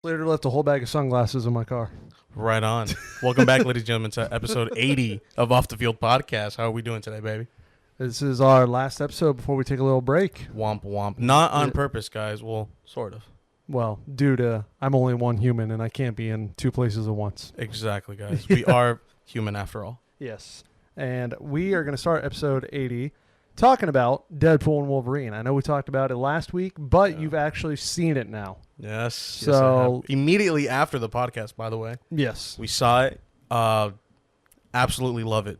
Later left a whole bag of sunglasses in my car. Right on. Welcome back, ladies and gentlemen, to episode 80 of Off the Field Podcast. How are we doing today, baby? This is our last episode before we take a little break. Womp womp. Not on purpose, guys. Well, sort of. Well, due to I'm only one human and I can't be in two places at once. Exactly, guys. We are human after all. Yes. And we are going to start episode 80 talking about Deadpool and Wolverine. I know we talked about it last week, but you've actually seen it now. Yes. So immediately after the podcast, by the way. Yes. We saw it. Absolutely love it.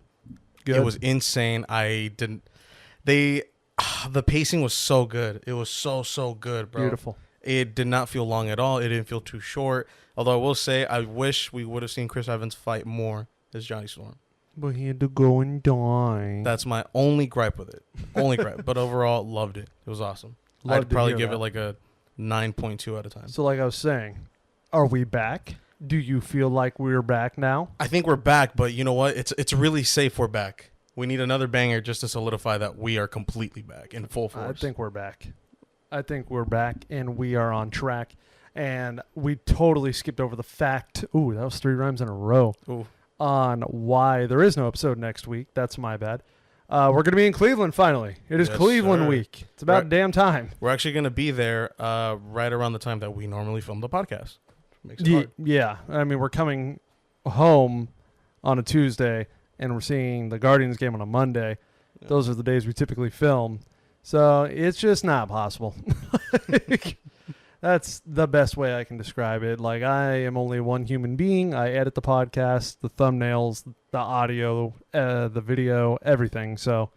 Good. It was insane. The pacing was so good. It was so good, bro. Beautiful. It did not feel long at all. It didn't feel too short. Although I will say, I wish we would have seen Chris Evans fight more as Johnny Storm. But he had to go and die. That's my only gripe with it. Only gripe. But overall, loved it. It was awesome. I'd probably give it like a 9.2 out of 10. So like I was saying, are we back? Do you feel like we're back now? I think we're back, but you know what? It's really safe we're back. We need another banger just to solidify that we are completely back in full force. I think we're back. And we are on track. And we totally skipped over the fact. Ooh, that was 3 rhymes in a row. Ooh. On why there is no episode next week. That's my bad. We're going to be in Cleveland finally. It is Yes, Cleveland sir. week. It's about damn time. We're actually going to be there right around the time that we normally film the podcast. Makes it hard. Yeah. I mean, we're coming home on a Tuesday, and we're seeing the Guardians game on a Monday. Yeah. Those are the days we typically film. So it's just not possible. That's the best way I can describe it. Like, I am only one human being. I edit the podcast, the thumbnails, the audio, the video, everything. So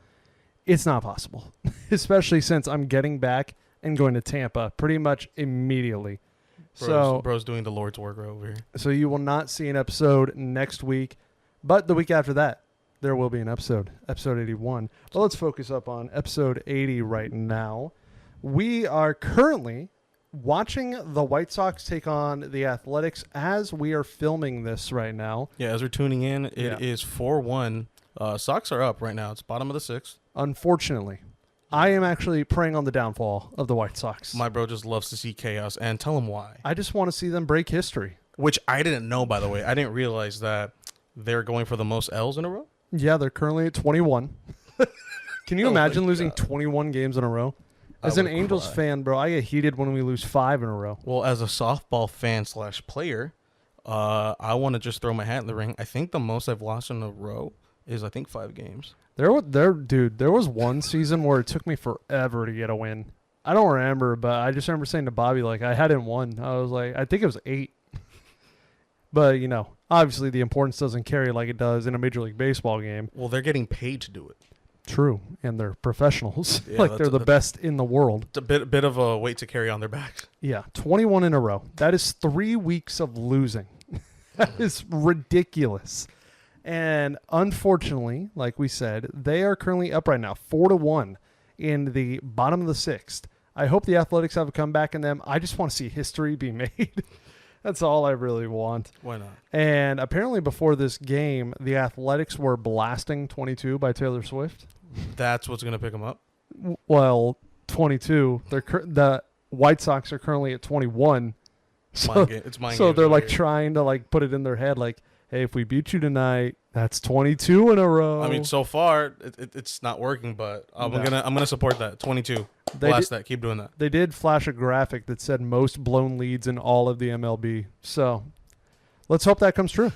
it's not possible, especially since I'm getting back and going to Tampa pretty much immediately. Bro's doing the Lord's work right over here. So you will not see an episode next week, but the week after that, there will be an episode 81. But let's focus up on episode 80 right now. We are currently watching the White Sox take on the Athletics as we are filming this right now. Yeah, as we're tuning in, it is 4-1. Sox are up right now. It's bottom of the 6th. Unfortunately, I am actually preying on the downfall of the White Sox. My bro just loves to see chaos, and tell him why. I just want to see them break history. Which I didn't know, by the way. I didn't realize that they're going for the most L's in a row. Yeah, they're currently at 21. Can you imagine losing 21 games in a row? As an Angels fan, bro, I get heated when we lose 5 in a row. Well, as a softball fan / player, I want to just throw my hat in the ring. I think the most I've lost in a row is, 5 games. There was one season where it took me forever to get a win. I don't remember, but I just remember saying to Bobby, like, I hadn't won. I was like, I think it was 8. But, obviously the importance doesn't carry like it does in a Major League Baseball game. Well, they're getting paid to do it. True, and they're professionals. Yeah, like they're the best in the world. It's a bit of a weight to carry on their backs. Yeah, 21 in a row. That is 3 weeks of losing. That is ridiculous. And unfortunately, like we said, they are currently up right now, 4-1 in the bottom of the 6th. I hope the Athletics have a comeback in them. I just want to see history be made. That's all I really want. Why not? And apparently before this game, the Athletics were blasting 22 by Taylor Swift. That's what's going to pick them up? Well, 22. The White Sox are currently at 21. It's mind so games they're over like here. trying to like put it in their head like, hey, if we beat you tonight, that's 22 in a row. I mean, so far it's not working, but I'm gonna support that. 22. Blast that. Keep doing that. They did flash a graphic that said most blown leads in all of the MLB. So let's hope that comes true.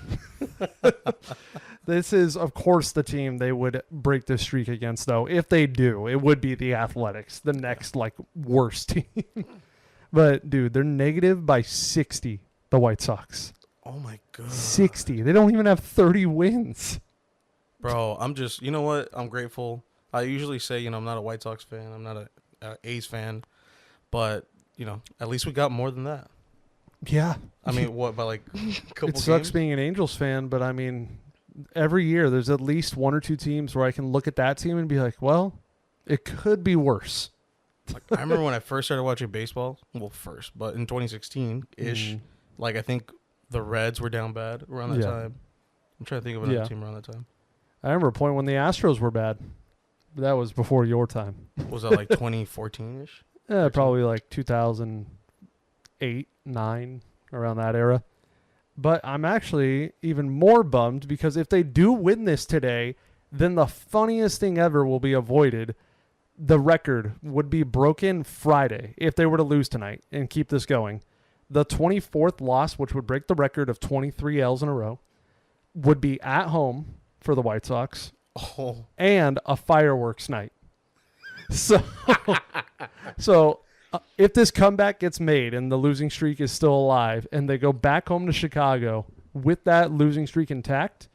This is, of course, the team they would break this streak against, though. If they do, it would be the Athletics, the next worst team. But, dude, they're negative by 60, the White Sox. Oh, my God. 60. They don't even have 30 wins. Bro, you know what? I'm grateful. I usually say, I'm not a White Sox fan. I'm not a A's fan. But, at least we got more than that. Yeah. I mean, what, by a couple It sucks games? being an Angels fan, but, I mean, every year there's at least 1 or 2 teams where I can look at that team and be like, well, it could be worse. I remember when I first started watching baseball. Well, but in 2016-ish, I think the Reds were down bad around that time. I'm trying to think of another team around that time. I remember a point when the Astros were bad. That was before your time. Was that like 2014-ish? Probably like 2008, 9. around that era. But I'm actually even more bummed because if they do win this today, then the funniest thing ever will be avoided. The record would be broken Friday if they were to lose tonight and keep this going. The 24th loss, which would break the record of 23 L's in a row, would be at home for the White Sox and a fireworks night. So if this comeback gets made and the losing streak is still alive and they go back home to Chicago with that losing streak intact,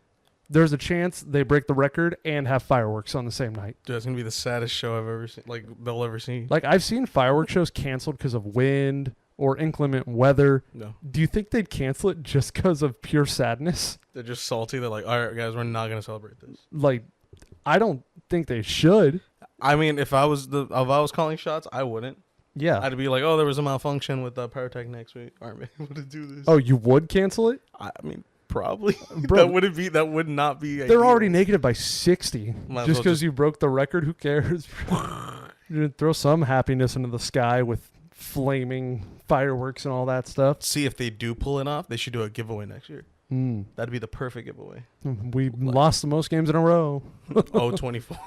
there's a chance they break the record and have fireworks on the same night. Dude, it's going to be the saddest show I've ever seen, like they'll ever see. Like I've seen fireworks shows canceled because of wind or inclement weather. No. Do you think they'd cancel it just because of pure sadness? They're just salty. They're like, all right, guys, we're not going to celebrate this. Like, I don't think they should. I mean, if I was calling shots, I wouldn't. Yeah. I'd be like, oh, there was a malfunction with pyrotechnics. We aren't able to do this. Oh, you would cancel it? I mean, probably. Bro, that would not be. They're ideal. already negative by 60. Might as Just well because you broke the record, who cares? Throw some happiness into the sky with flaming fireworks and all that stuff. See if they do pull it off. They should do a giveaway next year. That'd be the perfect giveaway. We lost the most games in a row. 24.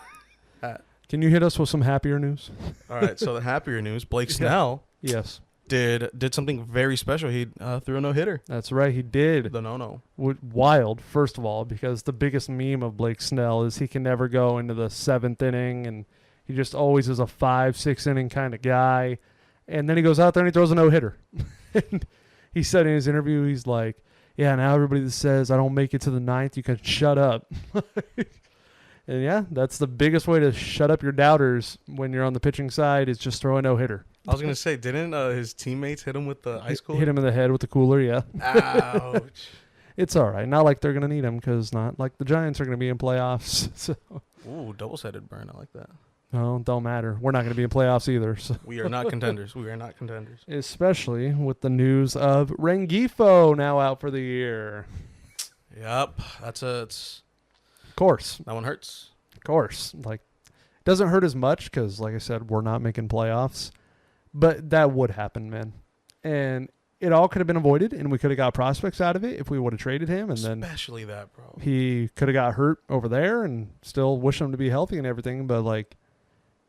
Can you hit us with some happier news? All right, so the happier news, Blake Snell Yes. did something very special. He threw a no-hitter. That's right, he did. The no-no. Wild, first of all, because the biggest meme of Blake Snell is he can never go into the 7th inning, and he just always is a 5-6 inning kind of guy. And then he goes out there and he throws a no-hitter. And he said in his interview, he's like, yeah, now everybody that says I don't make it to the 9th, you can shut up. And yeah, that's the biggest way to shut up your doubters when you're on the pitching side is just throw a no-hitter. I was going to say, didn't his teammates hit him with the ice cooler? Hit him in the head with the cooler, yeah. Ouch. It's all right. Not like they're going to need him because not like the Giants are going to be in playoffs. So. Ooh, double-sided burn. I like that. No, don't matter. We're not going to be in playoffs either. So. We are not contenders. We are not contenders. Especially with the news of Rengifo now out for the year. Yep. Of course. That one hurts. Of course. Like, doesn't hurt as much because, like I said, we're not making playoffs. But that would happen, man. And it all could have been avoided, and we could have got prospects out of it if we would have traded him. And Especially that, bro. He could have got hurt over there and still wish him to be healthy and everything. But, like,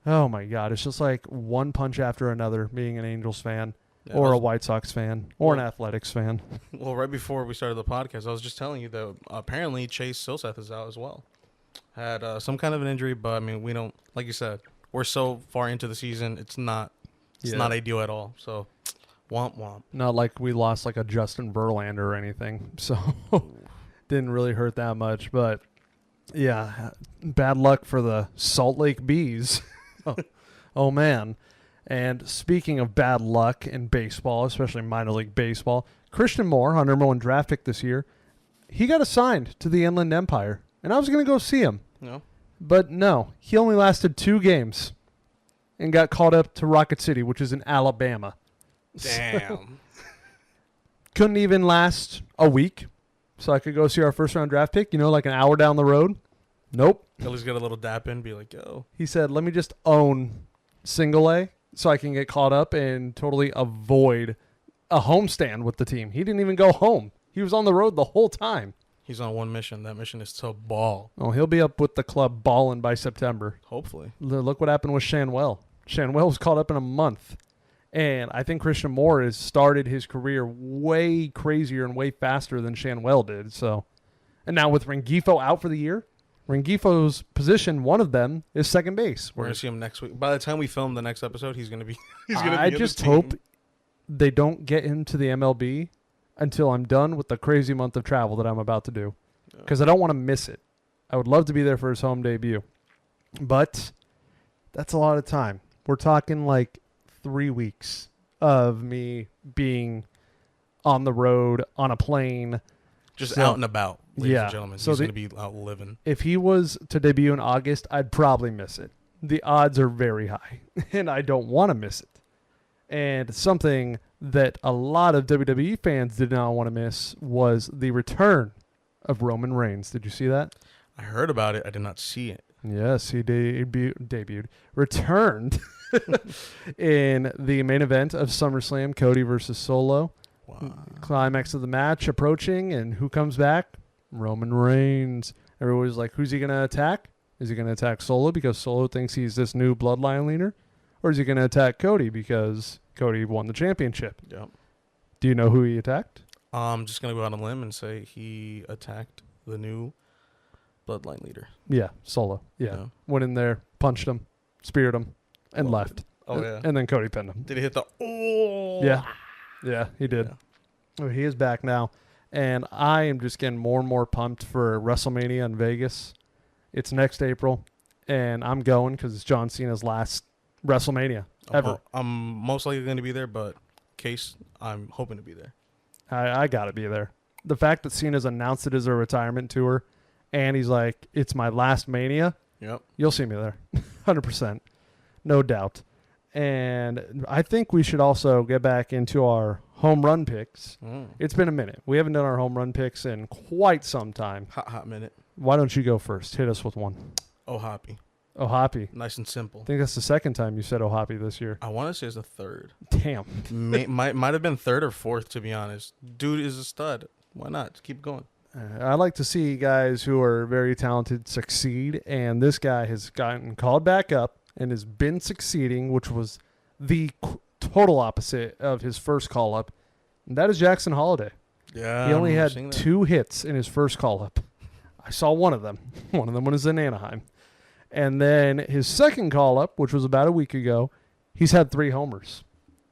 oh, my God. It's just like one punch after another being an Angels fan or a White Sox fan or an Athletics fan. Well, right before we started the podcast, I was just telling you that apparently Chase Silseth is out as well. Had some kind of an injury, but, I mean, we don't, like you said, we're so far into the season, it's not ideal at all. So, womp womp. Not like we lost like a Justin Verlander or anything. So, didn't really hurt that much. But, yeah, bad luck for the Salt Lake Bees. Oh, man. And speaking of bad luck in baseball, especially minor league baseball, Christian Moore, our number 1 draft pick this year, he got assigned to the Inland Empire. And I was going to go see him. No. But no, he only lasted 2 games and got called up to Rocket City, which is in Alabama. Damn. Couldn't even last a week. So I could go see our first-round draft pick, like an hour down the road. Nope. At least get a little dap in, be like, yo. He said, let me just own single A so I can get caught up and totally avoid a homestand with the team. He didn't even go home. He was on the road the whole time. He's on one mission. That mission is to ball. Oh, he'll be up with the club balling by September. Hopefully. Look what happened with Shanwell. Shanwell was caught up in a month. And I think Christian Moore has started his career way crazier and way faster than Shanwell did. So, and now with Rengifo out for the year, Rengifo's position, one of them, is second base. We're going to see him next week. By the time we film the next episode, he's going to be I just hope they don't get him to the MLB until I'm done with the crazy month of travel that I'm about to do. Because I don't want to miss it. I would love to be there for his home debut. But that's a lot of time. We're talking like 3 weeks of me being on the road, on a plane. Just out and about, ladies and gentlemen. So he's going to be out living. If he was to debut in August, I'd probably miss it. The odds are very high, and I don't want to miss it. And something that a lot of WWE fans did not want to miss was the return of Roman Reigns. Did you see that? I heard about it. I did not see it. Yes, he debuted. Returned in the main event of SummerSlam, Cody versus Solo. Wow. Climax of the match approaching, and who comes back? Roman Reigns. Everybody's like, who's he going to attack? Is he going to attack Solo because Solo thinks he's this new bloodline leader? Or is he going to attack Cody because Cody won the championship? Yep. Do you know who he attacked? I'm just going to go out on a limb and say he attacked the new bloodline leader. Yeah, Solo. Yeah. Went in there, punched him, speared him, and left. Oh, yeah. And then Cody pinned him. Did he hit the... Oh! Yeah, he did. Yeah. He is back now. And I am just getting more and more pumped for WrestleMania in Vegas. It's next April, and I'm going because it's John Cena's last WrestleMania ever. I'm most likely going to be there, but case I'm hoping to be there. I got to be there. The fact that Cena's announced it as a retirement tour, and he's like, it's my last Mania, Yep. You'll see me there. 100%. No doubt. And I think we should also get back into our home run picks. It's been a minute. We haven't done our home run picks in quite some time. Hot minute. Why don't you go first? Hit us with one. Oh, Hoppy. Oh, Hoppy. Nice and simple. I think that's the second time you said Oh, Hoppy this year. I want to say it's the third. Damn. might have been third or fourth, to be honest. Dude is a stud. Why not? Just keep going. I like to see guys who are very talented succeed, and this guy has gotten called back up and has been succeeding, which was the total opposite of his first call-up, and that is Jackson Holliday. Yeah, he only had 2 hits in his first call-up. I saw one of them. One of them was in Anaheim. And then his second call-up, which was about a week ago, he's had 3 homers.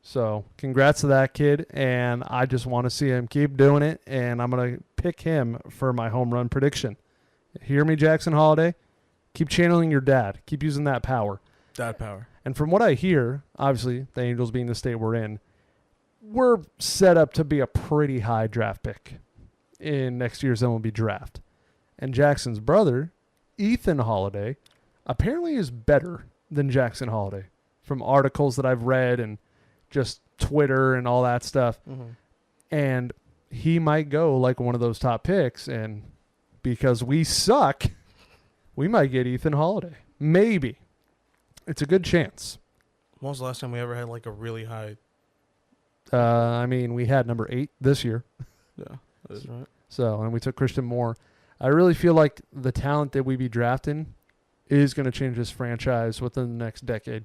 So congrats to that kid, and I just want to see him keep doing it, and I'm going to pick him for my home run prediction. Hear me, Jackson Holliday? Keep channeling your dad. Keep using that power. Dad power. And from what I hear, obviously, the Angels being the state we're in, we're set up to be a pretty high draft pick in next year's MLB draft. And Jackson's brother, Ethan Holliday, apparently is better than Jackson Holliday from articles that I've read and just Twitter and all that stuff. Mm-hmm. And he might go like one of those top picks. And because we suck, we might get Ethan Holliday. Maybe. It's a good chance. When was the last time we ever had like a really high? I mean, we had number 8 this year. Yeah, that is right. So, and we took Christian Moore. I really feel like the talent that we be drafting is going to change this franchise within the next decade.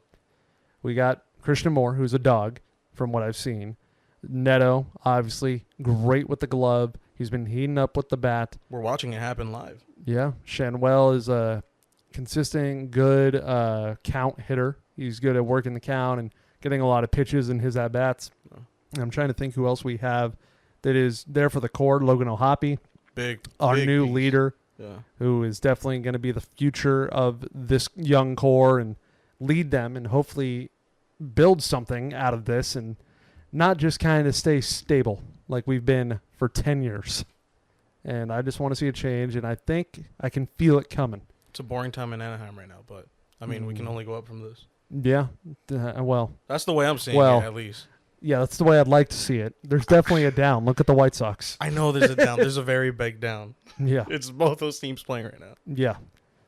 We got Christian Moore, who's a dog, from what I've seen. Neto, obviously, great with the glove. He's been heating up with the bat. We're watching it happen live. Yeah, Shanwell is a consistent, good count hitter. He's good at working the count and getting a lot of pitches in his at-bats. Oh. I'm trying to think who else we have that is there for the core. Logan O'Hoppe, our new piece. leader, Yeah. who is definitely going to be the future of this young core and lead them and hopefully build something out of this and not just kind of stay stable like we've been for 10 years. And I just want to see a change, and I think I can feel it coming. It's a boring time in Anaheim right now, but I mean, we can only go up from this. Yeah, well. That's the way I'm seeing it, at least. Yeah, that's the way I'd like to see it. There's definitely a down. Look at the White Sox. I know there's a down. There's a very big down. Yeah. It's both those teams playing right now. Yeah.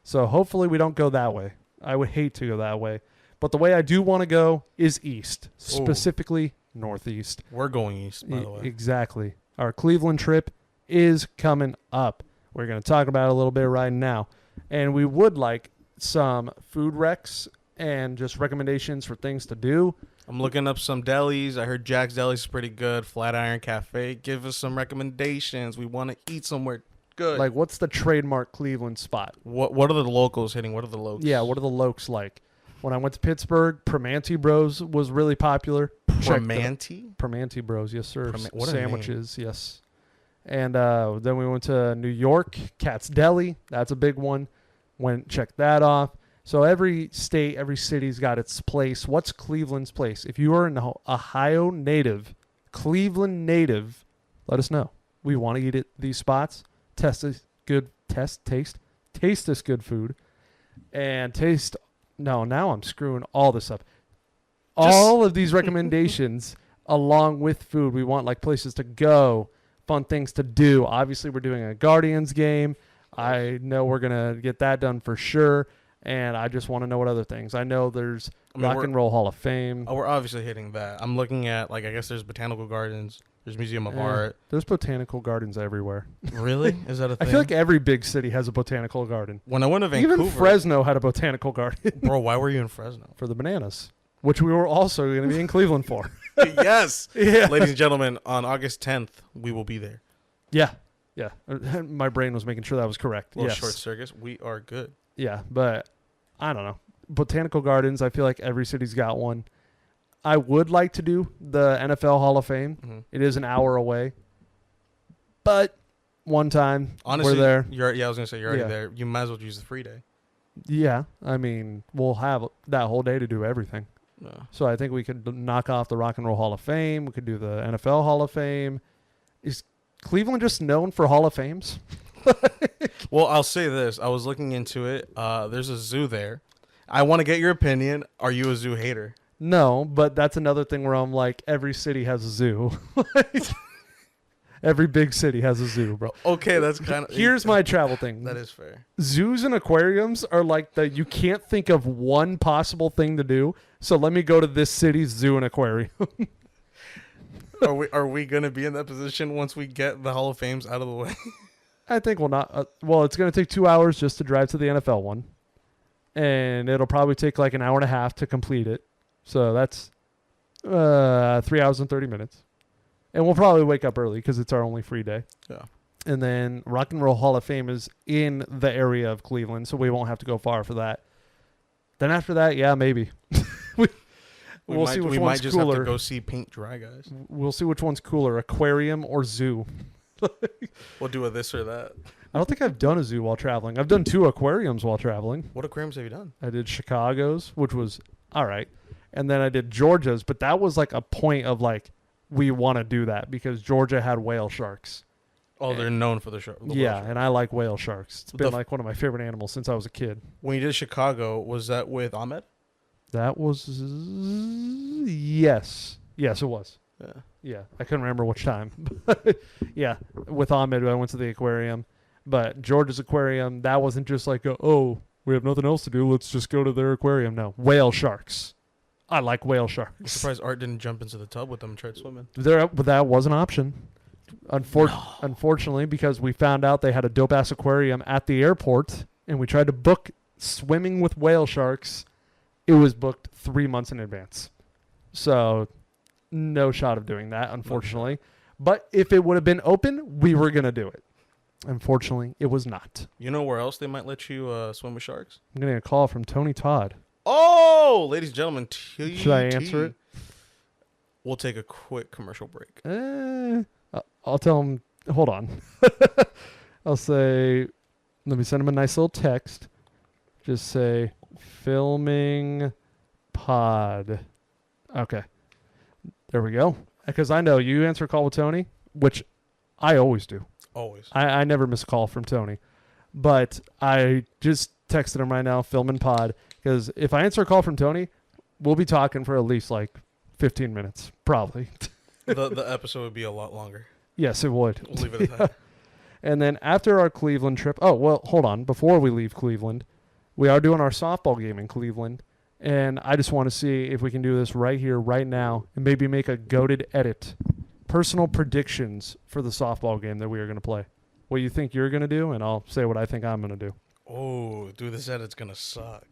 So hopefully we don't go that way. I would hate to go that way. But the way I do want to go is east, specifically northeast. We're going east, by the way. Exactly. Our Cleveland trip is coming up. We're going to talk about it a little bit right now. And we would like some food recs and just recommendations for things to do. I'm looking up some delis. I heard Jack's Deli's is pretty good. Flatiron Cafe. Give us some recommendations. We want to eat somewhere good. Like, what's the trademark Cleveland spot? What are the locals hitting? What are the locals? Yeah, what are the lokes like? When I went to Pittsburgh, Primanti Bros was really popular. Primanti Bros, yes, sir. What a Sandwiches, yes. And then we went to New York, Cat's Deli. That's a big one. Check that off. So every state, every city's got its place. What's Cleveland's place? If you are an Ohio native, Cleveland native, let us know. We want to eat at these spots. Taste this good food. And taste... No, now I'm screwing all this up. All of these recommendations along with food. We want like places to go, fun things to do. Obviously, we're doing a Guardians game. I know we're going to get that done for sure. And I just want to know what other things. I know there's Rock and Roll Hall of Fame. Oh, we're obviously hitting that. I'm looking at, I guess there's Botanical Gardens. There's Museum of Art. There's botanical gardens everywhere. Really? Is that a thing? I feel like every big city has a botanical garden. When I went to Vancouver, Even Fresno had a botanical garden. bro, why were you in Fresno? For the bananas, which we were also going to be in Cleveland for. Yes. Yeah. Ladies and gentlemen, on August 10th, we will be there. Yeah. Yeah. My brain was making sure that was correct. Little Yes. short circus. We are good. Yeah, but I don't know. Botanical gardens, I feel like every city's got one. I would like to do the NFL Hall of Fame. Mm-hmm. It is an hour away. But one time, Honestly, we're there. I was going to say, you're already Yeah. there. You might as well use the free day. Yeah, I mean, we'll have that whole day to do everything. No. So I think we could knock off the Rock and Roll Hall of Fame. We could do the NFL Hall of Fame. Is Cleveland just known for Hall of Fames? Well, I'll say this. I was looking into it. There's a zoo there. I want to get your opinion. Are you a zoo hater? No, but that's another thing where I'm like, every city has a zoo. Every big city has a zoo, bro. Okay, that's kind of... Here's my travel thing. That is fair. Zoos and aquariums are like you can't think of one possible thing to do, so let me go to this city's zoo and aquarium. Are we going to be in that position once we get the Hall of Fames out of the way? I think we'll not. Well, it's going to take 2 hours just to drive to the NFL one, and it'll probably take like an hour and a half to complete it. So that's 3 hours and 30 minutes. And we'll probably wake up early because it's our only free day. Yeah. And then Rock and Roll Hall of Fame is in the area of Cleveland, so we won't have to go far for that. Then after that, yeah, maybe. We'll see which we one's might just cooler. have to go see paint dry guys. We'll see which one's cooler, aquarium or zoo. We'll do a this or that. I don't think I've done a zoo while traveling. I've done 2 aquariums while traveling. What aquariums have you done? I did Chicago's, which was all right. And then I did Georgia's, but that was like a point of like, we want to do that because Georgia had whale sharks. Oh, they're known for the shark. Yeah, and I like whale sharks. It's been The like one of my favorite animals since I was a kid. When you did Chicago, was that with Ahmed? That was yes, it was. Yeah. Yeah, I couldn't remember which time. Yeah, with Ahmed, I went to the aquarium, but Georgia's aquarium, that wasn't just like we have nothing else to do. Let's just go to their aquarium. No, whale sharks. I like whale I'm sharks. surprised Art didn't jump into the tub with them and try swimming. But that was an option. Unfortunately, because we found out they had a dope-ass aquarium at the airport, and we tried to book swimming with whale sharks. It was booked 3 months in advance. So, no shot of doing that, unfortunately. But if it would have been open, we were going to do it. Unfortunately, it was not. You know where else they might let you swim with sharks? I'm getting a call from Tony Todd. Oh, ladies and gentlemen. Should I answer it? We'll take a quick commercial break. I'll tell him, hold on. I'll say, let me send him a nice little text. Just say, filming pod. Okay. There we go. Because I know you answer a call with Tony, which I always do. Always. I never miss a call from Tony. But I just texted him right now, filming pod. Because if I answer a call from Tony, we'll be talking for at least like 15 minutes, probably. the episode would be a lot longer. Yes, it would. We'll leave it at that. And then after our Cleveland trip, hold on. Before we leave Cleveland, we are doing our softball game in Cleveland. And I just want to see if we can do this right here, right now, and maybe make a goated edit. Personal predictions for the softball game that we are going to play. What you think you're going to do, and I'll say what I think I'm going to do. Oh, dude, this edit's going to suck.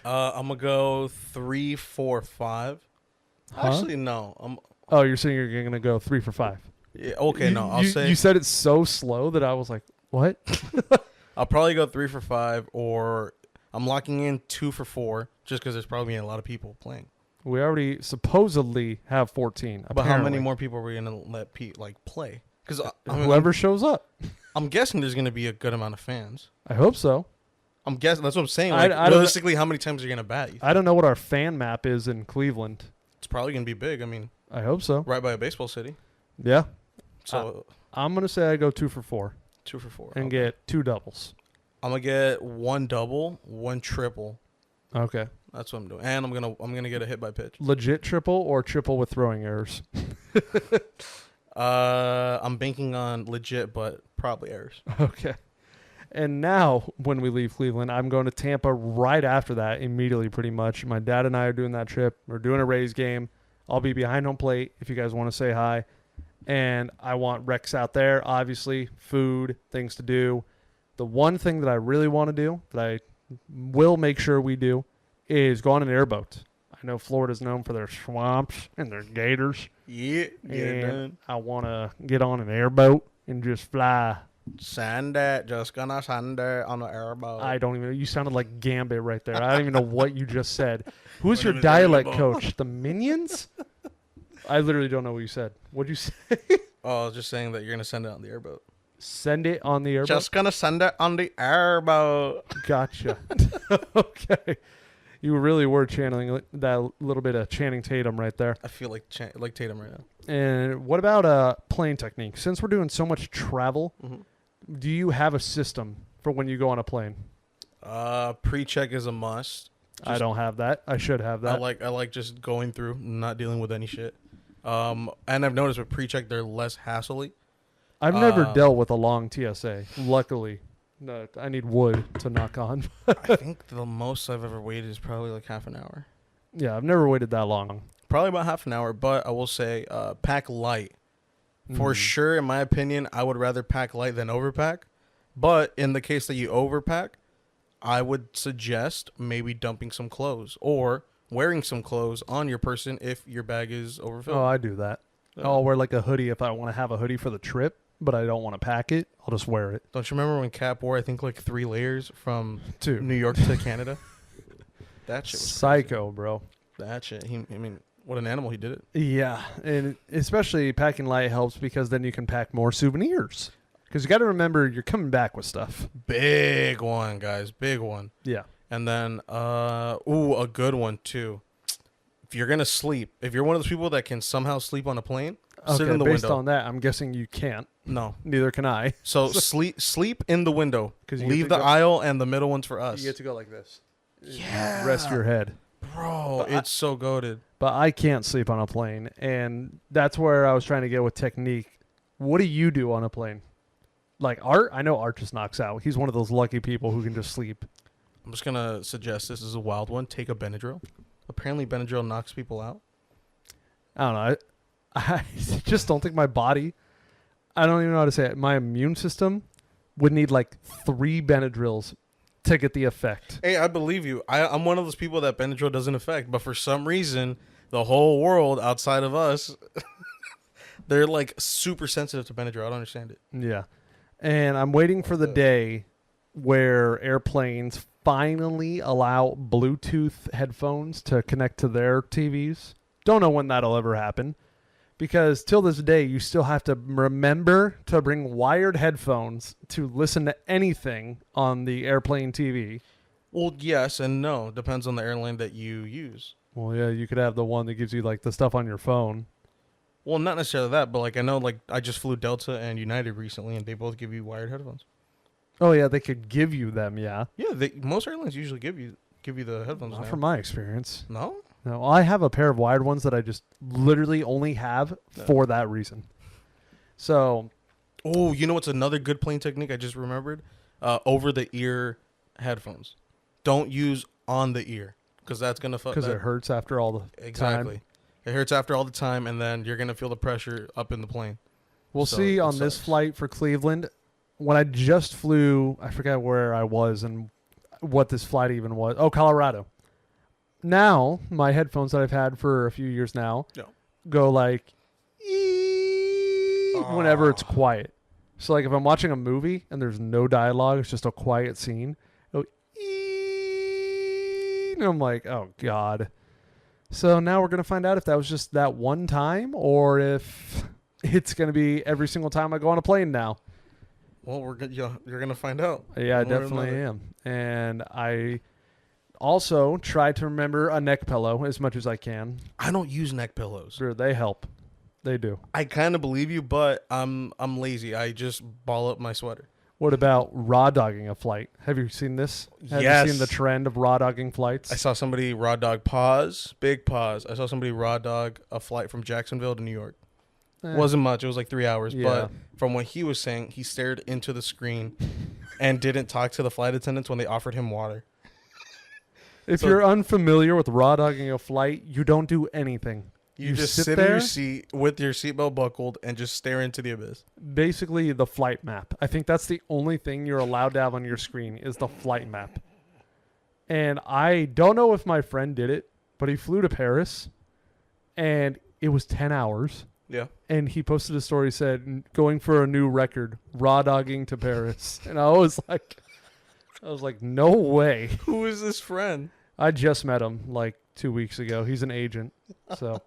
I'm going to go 3, 4, 5. Huh? Actually, no. You're saying you're going to go 3 for 5. Yeah, okay, no. I'll say... You said it so slow that I was like, what? I'll probably go 3 for 5, or I'm locking in 2 for 4, just because there's probably a lot of people playing. We already supposedly have 14. But how many more people are we going to let play? Because whoever shows up. I'm guessing there's going to be a good amount of fans. I hope so. I'm guessing. That's what I'm saying. Realistically, how many times are you going to bat? I don't know what our fan map is in Cleveland. It's probably going to be big. I mean, I hope so. Right by a baseball city. Yeah. So I'm going to say I go 2 for 4. 2 for 4. And get 2 doubles. I'm going to get 1 double, 1 triple. Okay. That's what I'm doing. And I'm gonna get a hit by pitch. Legit triple or triple with throwing errors? I'm banking on legit, but probably errors. Okay. And now, when we leave Cleveland, I'm going to Tampa right after that, immediately pretty much. My dad and I are doing that trip. We're doing a Rays game. I'll be behind home plate if you guys want to say hi. And I want Rex out there, obviously, food, things to do. The one thing that I really want to do, that I will make sure we do, is go on an airboat. I know Florida's known for their swamps and their gators. Yeah, And I want to get on an airboat and just fly. Send it. Just gonna send it on the airboat. I don't even know. You sounded like Gambit right there. I don't even know what you just said. Who's My your name is dialect Rainbow. coach? The Minions? I literally don't know what you said. What'd you say? Oh, I was just saying that you're gonna send it on the airboat. Send it on the airboat? Just gonna send it on the airboat. Gotcha. Okay. You really were channeling that little bit of Channing Tatum right there. I feel like Tatum right now. And what about playing technique? Since we're doing so much travel, do you have a system for when you go on a plane? Pre-check is a must. I don't have that. I should have that. I like just going through, not dealing with any shit. And I've noticed with pre-check they're less hassly. I've never dealt with a long TSA. Luckily, no, I need wood to knock on. I think the most I've ever waited is probably like half an hour. Yeah, I've never waited that long. Probably about half an hour, but I will say pack light. For sure, in my opinion, I would rather pack light than overpack. But in the case that you overpack, I would suggest maybe dumping some clothes or wearing some clothes on your person if your bag is overfilled. Oh, I do that. I'll wear like a hoodie if I want to have a hoodie for the trip, but I don't want to pack it. I'll just wear it. Don't you remember when Cap wore, I think, like 3 layers from 2. New York to Canada? That shit was Psycho, bro. that shit. I mean, what an animal, he did it. Yeah, and especially packing light helps because then you can pack more souvenirs. Because you got to remember you're coming back with stuff. Big one, guys. Big one. Yeah. And then, a good one, too. If you're going to sleep, if you're one of those people that can somehow sleep on a plane, sit in the based window. on that, I'm guessing you can't. No. Neither can I. So sleep in the window. 'Cause you Leave get to the go- aisle and the middle one's for us. You get to go like this. Yeah. Rest your head. Bro, it's so goated. But I can't sleep on a plane, and that's where I was trying to get with technique. What do you do on a plane? Like Art? I know Art just knocks out. He's one of those lucky people who can just sleep. I'm just going to suggest this is a wild one. Take a Benadryl. Apparently Benadryl knocks people out. I don't know. I just don't think my body, I don't even know how to say it. My immune system would need like 3 Benadryls to get the effect. Hey, I believe you. I'm one of those people that Benadryl doesn't affect, but for some reason, the whole world outside of us, they're like super sensitive to Benadryl. I don't understand it. Yeah. And I'm waiting for the day where airplanes finally allow Bluetooth headphones to connect to their TVs. Don't know when that'll ever happen. Because till this day, you still have to remember to bring wired headphones to listen to anything on the airplane TV. Well, yes and no. Depends on the airline that you use. Well, yeah, you could have the one that gives you like the stuff on your phone. Well, not necessarily that, but like I know, like I just flew Delta and United recently, and they both give you wired headphones. Oh yeah, they could give you them. Yeah, Yeah, most airlines usually give you the headphones. not now. from my experience. No. No, I have a pair of wired ones that I just literally only have for that reason. So, Oh, you know what's another good plane technique I just remembered? Over the ear headphones. Don't use on the ear because that's gonna fuck. because it hurts after all the Exactly. time. It hurts after all the time, and then you're gonna feel the pressure up in the plane. We'll So see it on this sucks. flight for Cleveland. When I just flew, I forgot where I was and what this flight even was. Oh, Colorado. Now, my headphones that I've had for a few years now go like whenever it's quiet. So like if I'm watching a movie and there's no dialogue, it's just a quiet scene, it'll and I'm like, oh God. So now we're going to find out if that was just that one time or if it's going to be every single time I go on a plane now. Well, you're gonna find out. Yeah, I One way or definitely another. am. And I also try to remember a neck pillow as much as I can. I don't use neck pillows. Sure, they help. They do. I kind of believe you, but I'm lazy. I just ball up my sweater. What about raw dogging a flight? Have you seen this? Have Yes. you seen the trend of raw dogging flights? I saw somebody raw dog big pause. I saw somebody raw dog a flight from Jacksonville to New York. Wasn't much. It was like 3 hours. Yeah. But from what he was saying, he stared into the screen and didn't talk to the flight attendants when they offered him water. If you're unfamiliar with raw dogging a flight, you don't do anything. You just sit in your seat with your seatbelt buckled and just stare into the abyss. Basically, the flight map. I think that's the only thing you're allowed to have on your screen is the flight map. And I don't know if my friend did it, but he flew to Paris, and it was 10 hours. Yeah. And he posted a story, said, going for a new record, raw dogging to Paris. And I was like, no way. Who is this friend? I just met him like 2 weeks ago. He's an agent. So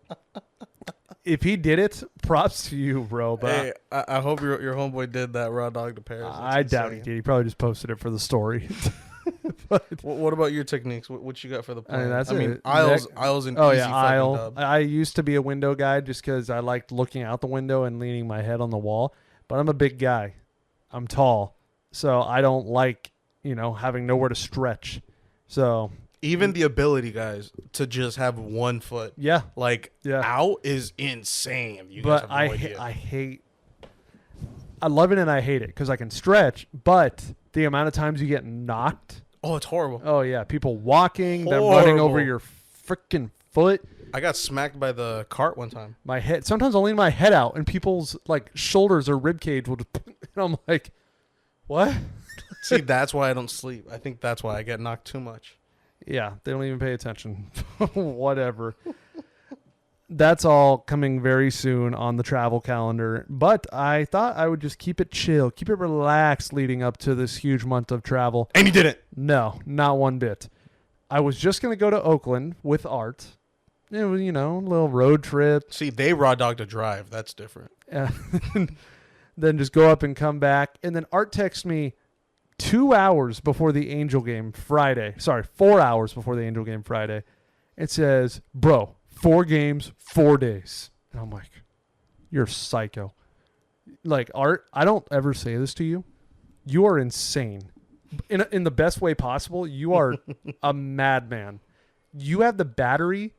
if he did it, props to you, bro. But hey, I hope your homeboy did that raw dog to Paris. I doubt he did. He probably just posted it for the story. But what about your techniques? What you got for the plane? I mean, aisles and oh easy yeah, aisle. dub. I used to be a window guy just because I liked looking out the window and leaning my head on the wall. But I'm a big guy. I'm tall, so I don't like having nowhere to stretch. So even the ability, guys, to just have one foot, out is insane. You guys but have no idea. I love it and I hate it because I can stretch, but the amount of times you get knocked. Oh, it's horrible. Oh yeah, people walking, them running over your freaking foot. I got smacked by the cart one time. My head. Sometimes I'll lean my head out, and people's shoulders or rib cage will just. And I'm like, what? See, that's why I don't sleep. I think that's why I get knocked too much. Yeah, they don't even pay attention. Whatever. That's all coming very soon on the travel calendar. But I thought I would just keep it chill, keep it relaxed leading up to this huge month of travel. And you didn't. No, not one bit. I was just going to go to Oakland with Art. It was, a little road trip. See, they raw dogged a drive. That's different. Then just go up and come back. And then Art texts me 2 hours before the Angel game Friday. Sorry, 4 hours before the Angel game Friday. It says, bro, 4 games, 4 days. And I'm like, you're psycho. Art, I don't ever say this to you. You are insane. In the best way possible, you are a madman. You have the battery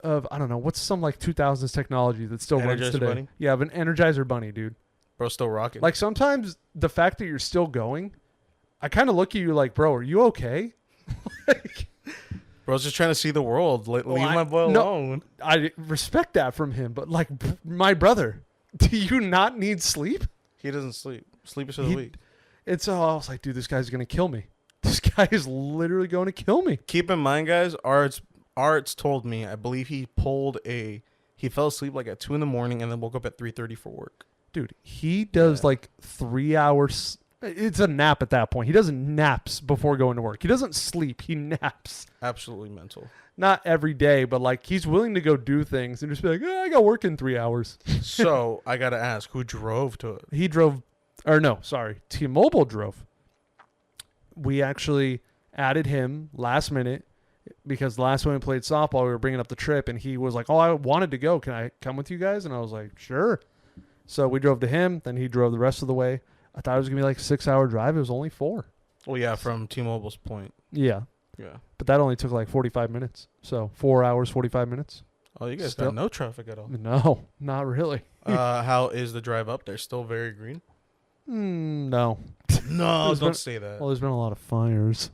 of, I don't know, what's some 2000s technology that still runs today? Bunny? Yeah, of an Energizer Bunny, dude. Bro, still rocking. Sometimes the fact that you're still going, I kind of look at you like, bro, are you okay? Bro's just trying to see the world. Leave my boy alone. I respect that from him, but my brother, do you not need sleep? He doesn't sleep. Sleep is for the weak. And so I was like, dude, this guy's going to kill me. This guy is literally going to kill me. Keep in mind, guys, Arts told me, I believe he fell asleep at 2 a.m. and then woke up at 3:30 for work. Dude, he does 3 hours. It's a nap at that point. He doesn't naps before going to work. He doesn't sleep. He naps. Absolutely mental. Not every day, but he's willing to go do things and just be like, I got work in 3 hours. So I got to ask, who drove to it? He drove, T-Mobile drove. We actually added him last minute because the last time we played softball, we were bringing up the trip and he was like, oh, I wanted to go. Can I come with you guys? And I was like, sure. So we drove to him. Then he drove the rest of the way. I thought it was going to be a 6-hour drive. It was only 4. Well, yeah, from T-Mobile's point. Yeah. Yeah. But that only took 45 minutes. So 4 hours, 45 minutes. Oh, you guys got no traffic at all. No, not really. How is the drive up there? Still very green? No. No, don't say that. Well, there's been a lot of fires.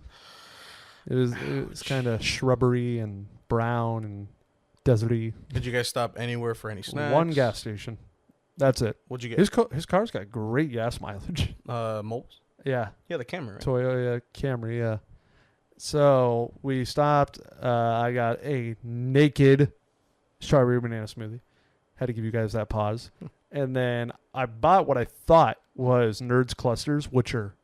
It was kind of shrubbery and brown and deserty. Did you guys stop anywhere for any snacks? One gas station. That's it. What'd you get? His car's got great gas mileage. Moles? Yeah. Yeah, the Camry, right? Toyota Camry, yeah. So we stopped. I got a naked strawberry banana smoothie. Had to give you guys that pause. And then I bought what I thought was Nerds Clusters, which are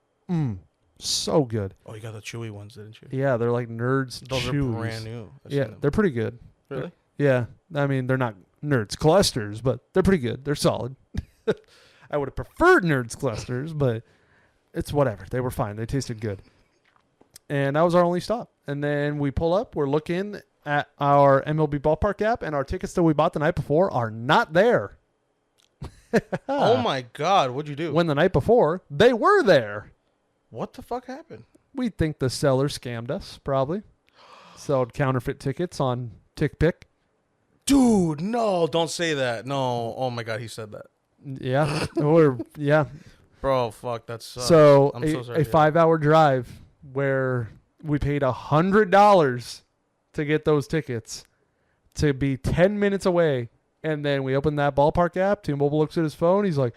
so good. Oh, you got the chewy ones, didn't you? Yeah, they're like Nerds Those chews. are brand new. Yeah, they're pretty good. Really? Yeah. I mean, they're not Nerds Clusters, but they're pretty good. They're solid. I would have preferred Nerds Clusters, but it's whatever. They were fine. They tasted good. And that was our only stop. And then we pull up. We're looking at our MLB ballpark app, and our tickets that we bought the night before are not there. Oh, my God. What'd you do? When the night before, they were there. What the fuck happened? We think the seller scammed us, probably. Sold counterfeit tickets on TickPick. Dude, no, don't say that. No. Oh, my God, he said that. Yeah. Yeah. Bro, fuck, that sucks. So, I'm so sorry a 5-hour drive where we paid $100 to get those tickets to be 10 minutes away. And then we open that ballpark app. T-Mobile looks at his phone. He's like,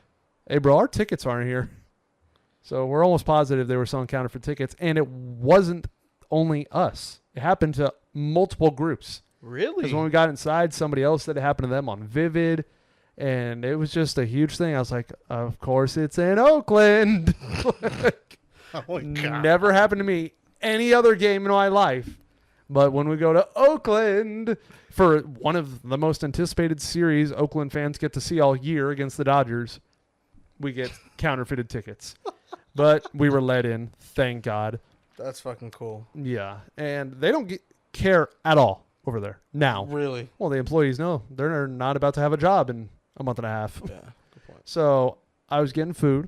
hey, bro, our tickets aren't here. So we're almost positive they were selling counterfeit tickets. And it wasn't only us. It happened to multiple groups. Really? Because when we got inside, somebody else said it happened to them on Vivid. And it was just a huge thing. I was like, of course it's in Oakland. Oh my God. Never happened to me any other game in my life. But when we go to Oakland for one of the most anticipated series Oakland fans get to see all year against the Dodgers, we get counterfeited tickets. But we were let in, thank God. That's fucking cool. Yeah, and they don't care at all over there now. Really? Well, the employees know. They're not about to have a job in a month and a half. Yeah, good point. So I was getting food,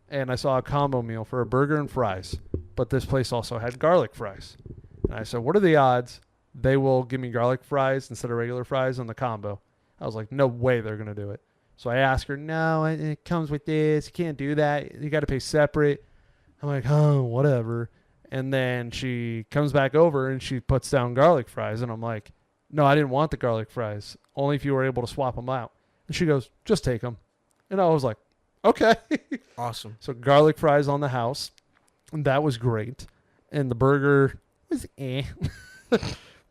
and I saw a combo meal for a burger and fries. But this place also had garlic fries. And I said, what are the odds they will give me garlic fries instead of regular fries on the combo? I was like, no way they're going to do it. So I asked her, no, it comes with this. You can't do that. You got to pay separate. I'm like, oh, whatever. And then she comes back over and she puts down garlic fries. And I'm like, no, I didn't want the garlic fries. Only if you were able to swap them out. And she goes, just take them. And I was like, okay. Awesome. So garlic fries on the house. And that was great. And the burger was eh.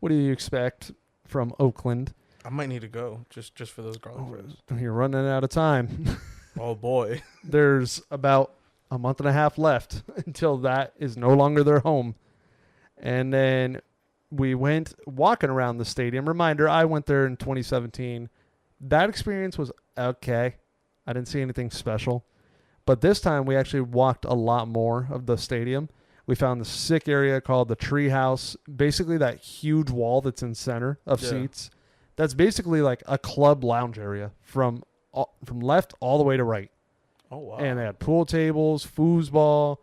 What do you expect from Oakland? I might need to go just for those garlic fries. You're running out of time. Oh boy. There's about a month and a half left until that is no longer their home. And then we went walking around the stadium. Reminder, I went there in 2017. That experience was okay. I didn't see anything special. But this time we actually walked a lot more of the stadium. We found the sick area called the Tree House. Basically that huge wall that's in center of seats. That's basically like a club lounge area from left all the way to right. Oh, wow. And they had pool tables, foosball,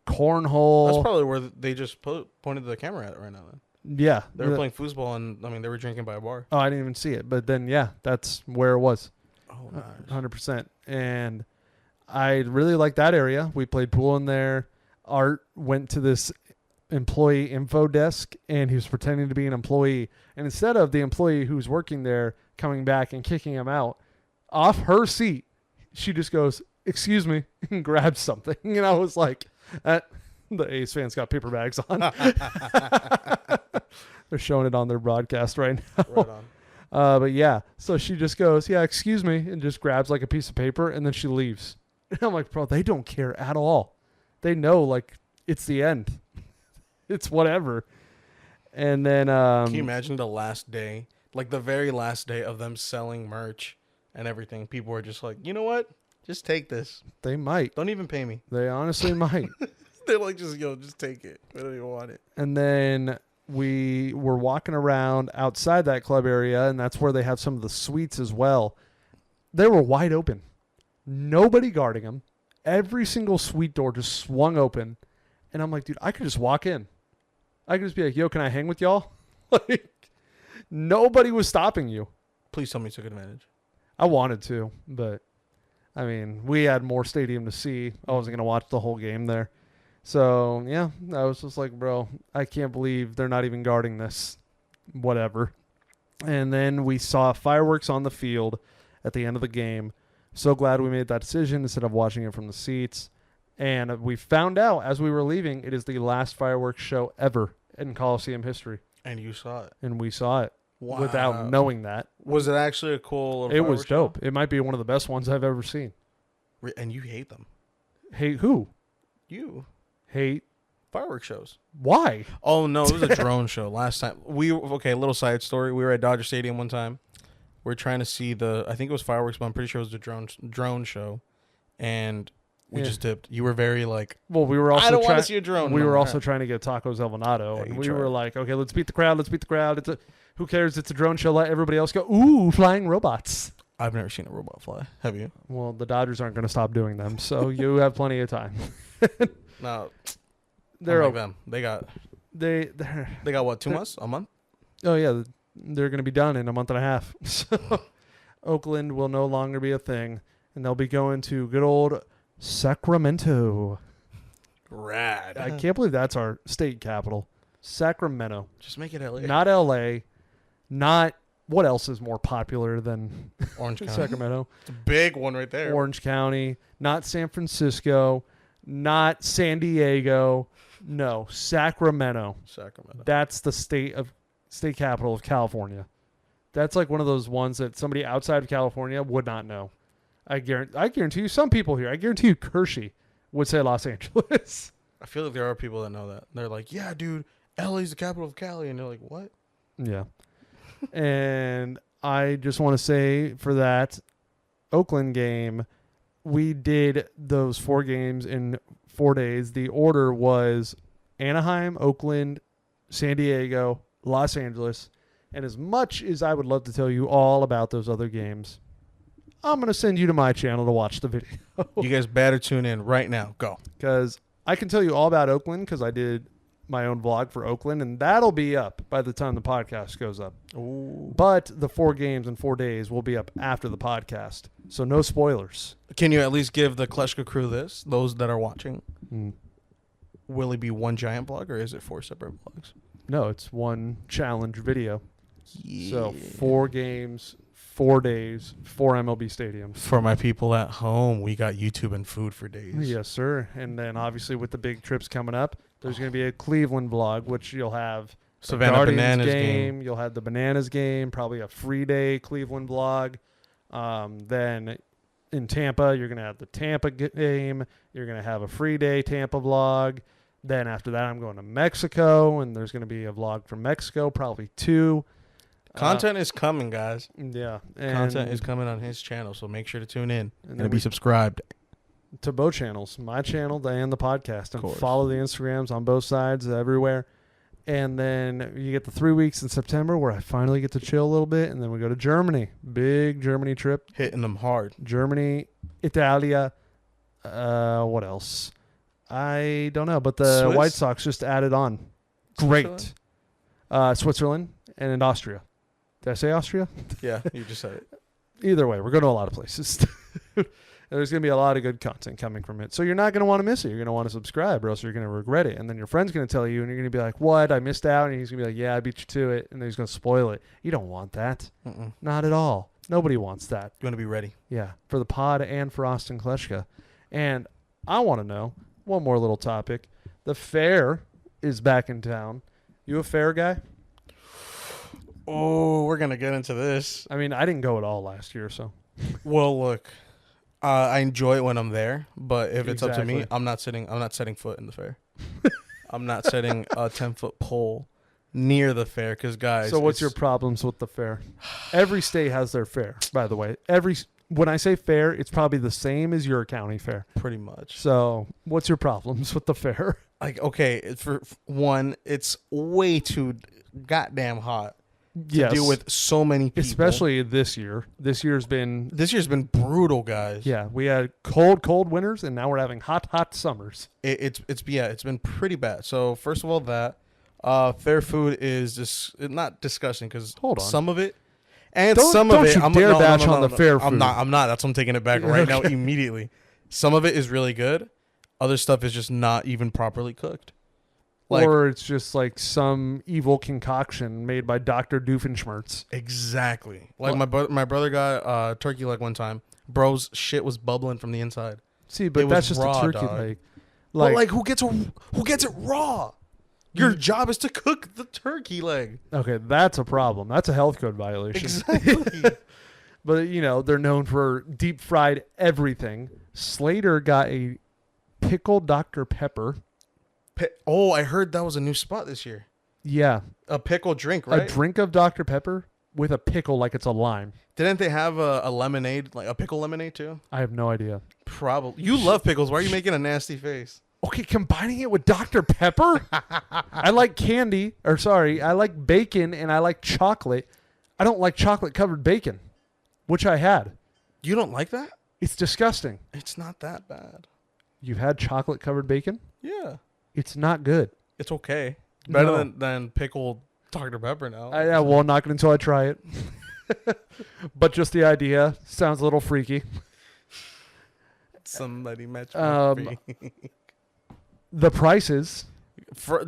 cornhole. That's probably where they just pointed the camera at right now. Then. Yeah. They were playing foosball, and, they were drinking by a bar. Oh, I didn't even see it. But then, yeah, that's where it was. Oh, nice. 100%. And I really liked that area. We played pool in there. Art went to this employee info desk, and he was pretending to be an employee. And instead of the employee who's working there coming back and kicking him out, off her seat, she just goes, excuse me, and grabs something. And I was like, the A's fans got paper bags on. They're showing it on their broadcast right now. Right on. But yeah, so she just goes, yeah, excuse me, and just grabs like a piece of paper, and then she leaves. And I'm like, bro, they don't care at all. They know, like, it's the end. It's whatever. And then can you imagine the last day, like the very last day of them selling merch and everything? People were just like, you know what? Just take this. They might. Don't even pay me. They honestly might. They're like, just take it. I don't even want it. And then we were walking around outside that club area, and that's where they have some of the suites as well. They were wide open. Nobody guarding them. Every single suite door just swung open. And I'm like, dude, I could just walk in. I could just be like, yo, can I hang with y'all? Like, nobody was stopping you. Please tell me you took advantage. I wanted to, but, I mean, we had more stadium to see. I wasn't going to watch the whole game there. So, yeah, I was just like, bro, I can't believe they're not even guarding this. Whatever. And then we saw fireworks on the field at the end of the game. So glad we made that decision instead of watching it from the seats. And we found out as we were leaving, it is the last fireworks show ever in Coliseum history. And you saw it. And we saw it Wow. without knowing that. Was it actually a cool It was fireworks show? dope. It might be one of the best ones I've ever seen. And you hate them. Hate who? You. Hate. Fireworks shows. Why? Oh, no. It was a drone show last time. Okay, little side story. We were at Dodger Stadium one time. We're trying to see I think it was fireworks, but I'm pretty sure it was the drone show. And we just dipped. You were very like, well, we were also I don't want to see a drone. We were also trying to get tacos El Venado, and we were like, okay, let's beat the crowd. Let's beat the crowd. Who cares? It's a drone show. Let everybody else go. Ooh, flying robots. I've never seen a robot fly. Have you? Well, the Dodgers aren't going to stop doing them, so you have plenty of time. No, they're like them. They got what? 2 months? A month? Oh yeah, they're going to be done in a month and a half. So Oakland will no longer be a thing, and they'll be going to good old Sacramento. Rad. I can't believe that's our state capital. Sacramento. Just make it LA. Not LA. Not what else is more popular than Orange County. Sacramento? It's a big one right there. Orange County, not San Francisco, not San Diego. No, Sacramento. Sacramento. That's the state capital of California. That's like one of those ones that somebody outside of California would not know. I guarantee you, some people here, I guarantee you Hershey would say Los Angeles. I feel like there are people that know that. They're like, yeah, dude, LA's the capital of Cali. And they're like, what? Yeah. And I just want to say for that Oakland game, we did those 4 games in 4 days. The order was Anaheim, Oakland, San Diego, Los Angeles. And as much as I would love to tell you all about those other games, I'm going to send you to my channel to watch the video. You guys better tune in right now. Go. Because I can tell you all about Oakland because I did my own vlog for Oakland, and that'll be up by the time the podcast goes up. Ooh. But the 4 games in 4 days will be up after the podcast. So no spoilers. Can you at least give the Kleshka crew this, those that are watching? Mm. Will it be one giant vlog or is it 4 separate vlogs? No, it's one challenge video. Yeah. So 4 games, 4 days, 4 MLB stadiums. For my people at home, we got YouTube and food for days. Yes, sir. And then obviously with the big trips coming up, there's going to be a Cleveland vlog, which you'll have Savannah Guardians Bananas game. You'll have the Bananas game, probably a free day Cleveland vlog. Then in Tampa, you're going to have the Tampa game. You're going to have a free day Tampa vlog. Then after that, I'm going to Mexico, and there's going to be a vlog from Mexico, probably 2. Content is coming, guys. Yeah. Content is coming on his channel, so make sure to tune in And and be subscribed. to both channels, my channel and the podcast, and course. follow the Instagrams on both sides, everywhere. And then you get the 3 weeks in September where I finally get to chill a little bit, and then we go to Germany. Big Germany trip. Hitting them hard. Germany, Italia, what else? I don't know, but the Swiss? White Sox just added on. Great. Switzerland and in Austria. Did I say Austria? Yeah, you just said it. Either way, we're going to a lot of places. There's going to be a lot of good content coming from it. So you're not going to want to miss it. You're going to want to subscribe or else you're going to regret it. And then your friend's going to tell you and you're going to be like, what? I missed out. And he's going to be like, yeah, I beat you to it. And then he's going to spoil it. You don't want that. Mm-mm. Not at all. Nobody wants that. You want to be ready. Yeah, for the pod and for Austin Kleshka. And I want to know, one more little topic. The fair is back in town. You a fair guy? Oh, we're going to get into this. I mean, I didn't go at all last year, so. Well, look, I enjoy it when I'm there, but if it's up to me, Exactly. I'm not setting foot in the fair. I'm not setting a 10-foot pole near the fair because, guys. So what's your problems with the fair? Every state has their fair, by the way. When I say fair, it's probably the same as your county fair. Pretty much. So what's your problems with the fair? Like, okay, for one, it's way too goddamn hot to deal with so many people. Especially this year. This year's been brutal, guys. Yeah, we had cold winters and now we're having hot summers. It's been pretty bad. So first of all, that fair food is just not disgusting because some of it and some of it. Don't you dare bash on the fair food. I'm not. That's why I'm taking it back right now immediately. Some of it is really good. Other stuff is just not even properly cooked. Or it's just like some evil concoction made by Dr. Doofenshmirtz. Exactly. Like my brother got turkey leg one time. Bro's shit was bubbling from the inside. See, but that's just raw, a turkey dog. leg. Like who gets it raw? Your job is to cook the turkey leg. Okay, that's a problem. That's a health code violation. Exactly. But, they're known for deep fried everything. Slater got a pickled Dr. Pepper. Oh, I heard that was a new spot this year. Yeah. A pickle drink, right? A drink of Dr. Pepper with a pickle like it's a lime. Didn't they have a lemonade, like a pickle lemonade too? I have no idea. Probably. You love pickles. Why are you making a nasty face? Okay, combining it with Dr. Pepper? I like I like bacon and I like chocolate. I don't like chocolate covered bacon, which I had. You don't like that? It's disgusting. It's not that bad. You've had chocolate covered bacon? Yeah. It's not good. It's okay. Better than pickled Dr. Pepper now. I will knock it until I try it. But just the idea sounds a little freaky. Somebody match me. The prices.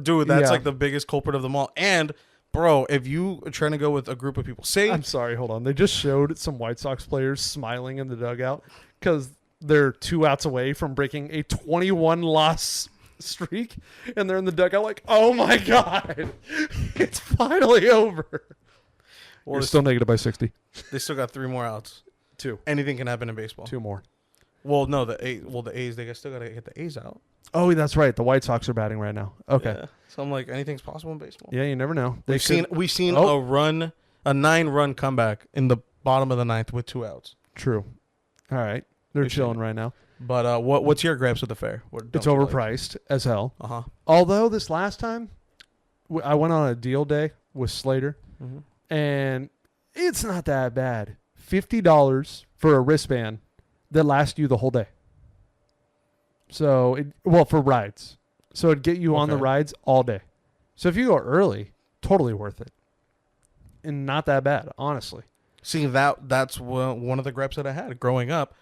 Dude, that's Yeah. like the biggest culprit of them all. And Bro, if you are trying to go with a group of people, say I'm sorry, hold on. They just showed some White Sox players smiling in the dugout because they're 2 outs away from breaking a 21 loss streak, and they're in the dugout like, oh my God, it's finally over. well, You're still negative by 60. they still got 3 more outs. 2. Anything can happen in baseball. 2 more. Well, no, the A's, they still got to get the A's out. Oh, that's right. The White Sox are batting right now. Okay. Yeah. So I'm like, anything's possible in baseball. Yeah, you never know. We've seen a 9-run comeback in the bottom of the 9th with 2 outs. True. All right. They're We've seen chilling right now. But what's your gripes with the fair? It's overpriced as hell. Uh-huh. Although this last time, I went on a deal day with Slater, and it's not that bad. $50 for a wristband that lasts you the whole day. So, for rides. So it'd get you on the rides all day. So if you go early, totally worth it. And not that bad, honestly. See, that's one of the gripes that I had growing up.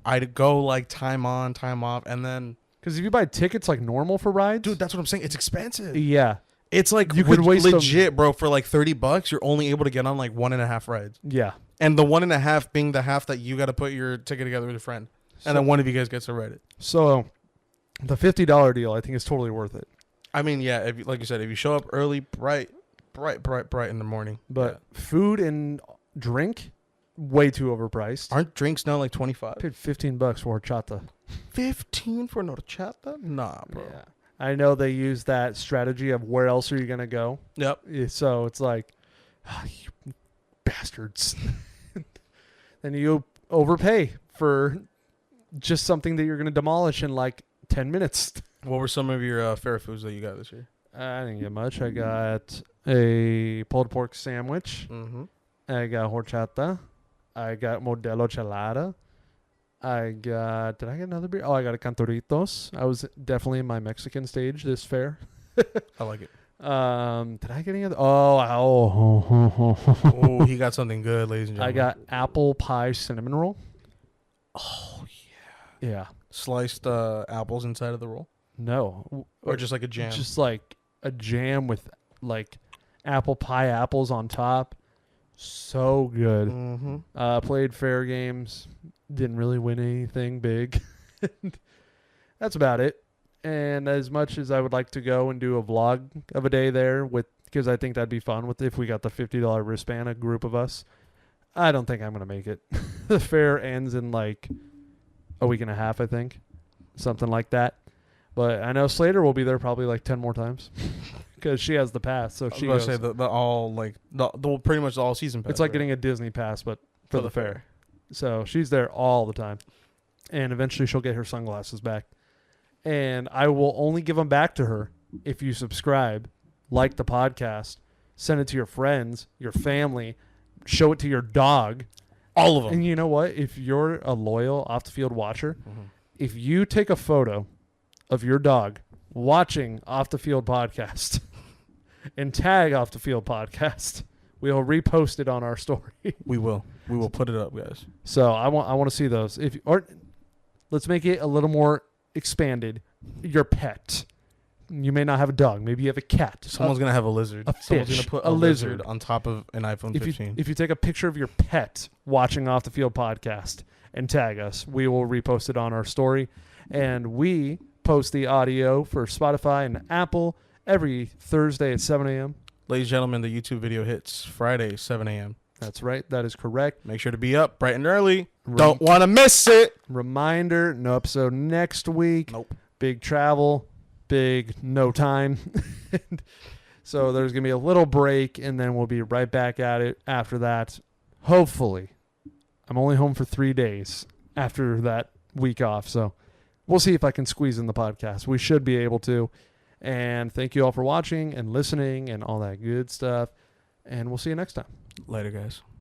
I'd go like time on, time off, and then... Because if you buy tickets like normal for rides... Dude, that's what I'm saying. It's expensive. Yeah. It's like you could waste legit, bro. For like $30, you're only able to get on like 1.5 rides. Yeah. And the 1.5 being the half that you got to put your ticket together with a friend. And then one of you guys gets to ride it. So the $50 deal, I think, is totally worth it. I mean, yeah, like you said, if you show up early, bright in the morning. But food and drink, way too overpriced. Aren't drinks now like 25? I paid $15 for horchata. 15 for an horchata? Nah, bro. Yeah. I know they use that strategy of where else are you going to go? Yep. So it's like, you bastards. Then you overpay for just something that you're going to demolish in like 10 minutes. What were some of your fair foods that you got this year? I didn't get much. I got a pulled pork sandwich. Mm-hmm. I got horchata. I got Modelo Chelada. Did I get another beer? Oh, I got a Cantoritos. I was definitely in my Mexican stage this fair. I like it. Did I get any other? Oh, he got something good, ladies and gentlemen. I got apple pie cinnamon roll. Oh, yeah. Yeah. Sliced apples inside of the roll? No. Or just like a jam? Just like a jam with like apple pie apples on top. So good. Mm-hmm. Played fair games. Didn't really win anything big. That's about it. And as much as I would like to go and do a vlog of a day there because I think that'd be fun if we got the $50 wristband, a group of us, I don't think I'm going to make it. The fair ends in like a week and a half, I think. Something like that. But I know Slater will be there probably like 10 more times because she has the pass. So she goes. I was going to say the pretty much the all season pass. It's like getting a Disney pass, but for the fair. So she's there all the time. And eventually she'll get her sunglasses back. And I will only give them back to her if you subscribe, like the podcast, send it to your friends, your family, show it to your dog. All of them. And you know what? If you're a loyal off-the-field watcher, if you take a photo of your dog watching off-the-field podcast and tag off-the-field podcast, we'll repost it on our story. We will put it up, guys. So I want to see those. Let's make it a little more expanded. Your pet. You may not have a dog. Maybe you have a cat. Someone's gonna have a lizard. Someone's gonna put a lizard on top of an iPhone 15. If you take a picture of your pet watching Off the Field podcast and tag us, we will repost it on our story. And we post the audio for Spotify and Apple every Thursday at 7 a.m. Ladies and gentlemen, the YouTube video hits Friday, 7 a.m. That's right. That is correct. Make sure to be up bright and early. Don't want to miss it. Reminder, no episode next week. Nope. Big travel. Big no time. So there's going to be a little break, and then we'll be right back at it after that. Hopefully. I'm only home for 3 days after that week off, so we'll see if I can squeeze in the podcast. We should be able to. And thank you all for watching and listening and all that good stuff. And we'll see you next time. Later, guys.